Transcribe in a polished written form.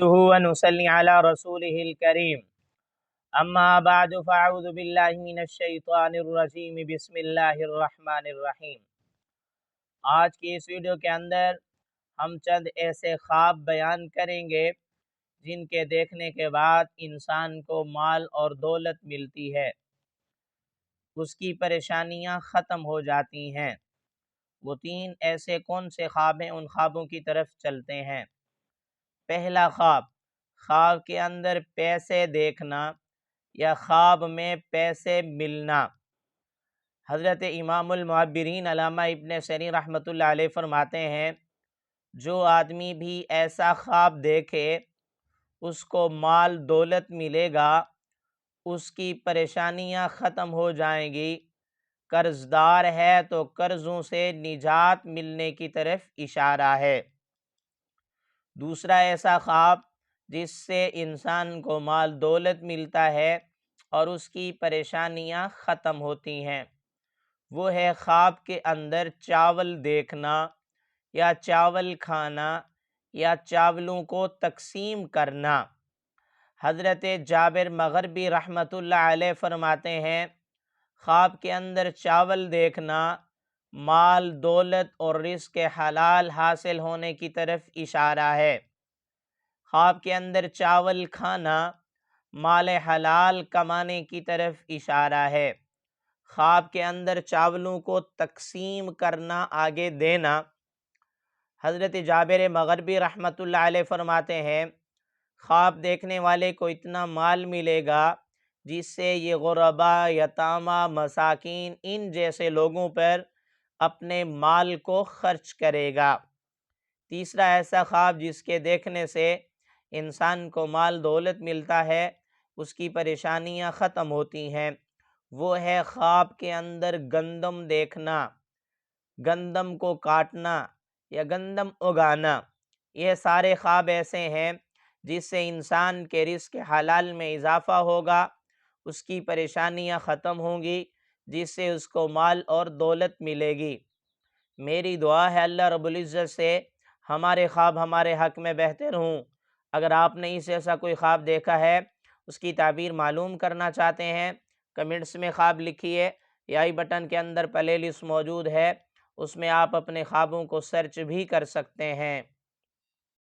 ونصلي على رسوله الكريم اما بعد فاعوذ باللہ من الشیطان الرجیم بسم اللہ الرحمن الرحیم۔ آج کی اس ویڈیو کے اندر ہم چند ایسے خواب بیان کریں گے جن کے دیکھنے کے بعد انسان کو مال اور دولت ملتی ہے، اس کی پریشانیاں ختم ہو جاتی ہیں۔ وہ تین ایسے کون سے خواب ہیں، ان خوابوں کی طرف چلتے ہیں۔ پہلا خواب، خواب کے اندر پیسے دیکھنا یا خواب میں پیسے ملنا۔ حضرت امام المعبرین علامہ ابن سیرین رحمۃ اللہ علیہ فرماتے ہیں، جو آدمی بھی ایسا خواب دیکھے اس کو مال دولت ملے گا، اس کی پریشانیاں ختم ہو جائیں گی، قرض دار ہے تو قرضوں سے نجات ملنے کی طرف اشارہ ہے۔ دوسرا ایسا خواب جس سے انسان کو مال دولت ملتا ہے اور اس کی پریشانیاں ختم ہوتی ہیں، وہ ہے خواب کے اندر چاول دیکھنا یا چاول کھانا یا چاولوں کو تقسیم کرنا۔ حضرت جابر مغربی رحمۃ اللہ علیہ فرماتے ہیں، خواب کے اندر چاول دیکھنا مال دولت اور رزق حلال حاصل ہونے کی طرف اشارہ ہے۔ خواب کے اندر چاول کھانا مال حلال کمانے کی طرف اشارہ ہے۔ خواب کے اندر چاولوں کو تقسیم کرنا، آگے دینا۔ حضرت جابر مغربی رحمۃ اللہ علیہ فرماتے ہیں، خواب دیکھنے والے کو اتنا مال ملے گا جس سے یہ غرباء، یتامى، مساکین، ان جیسے لوگوں پر اپنے مال کو خرچ کرے گا۔ تیسرا ایسا خواب جس کے دیکھنے سے انسان کو مال دولت ملتا ہے، اس کی پریشانیاں ختم ہوتی ہیں، وہ ہے خواب کے اندر گندم دیکھنا، گندم کو کاٹنا یا گندم اگانا۔ یہ سارے خواب ایسے ہیں جس سے انسان کے رزق حلال میں اضافہ ہوگا، اس کی پریشانیاں ختم ہوں گی، جس سے اس کو مال اور دولت ملے گی۔ میری دعا ہے اللہ رب العزت سے ہمارے خواب ہمارے حق میں بہتر ہوں۔ اگر آپ نے اس ایسا کوئی خواب دیکھا ہے، اس کی تعبیر معلوم کرنا چاہتے ہیں، کمنٹس میں خواب لکھیے، یا آئی بٹن کے اندر پلے لسٹ موجود ہے، اس میں آپ اپنے خوابوں کو سرچ بھی کر سکتے ہیں۔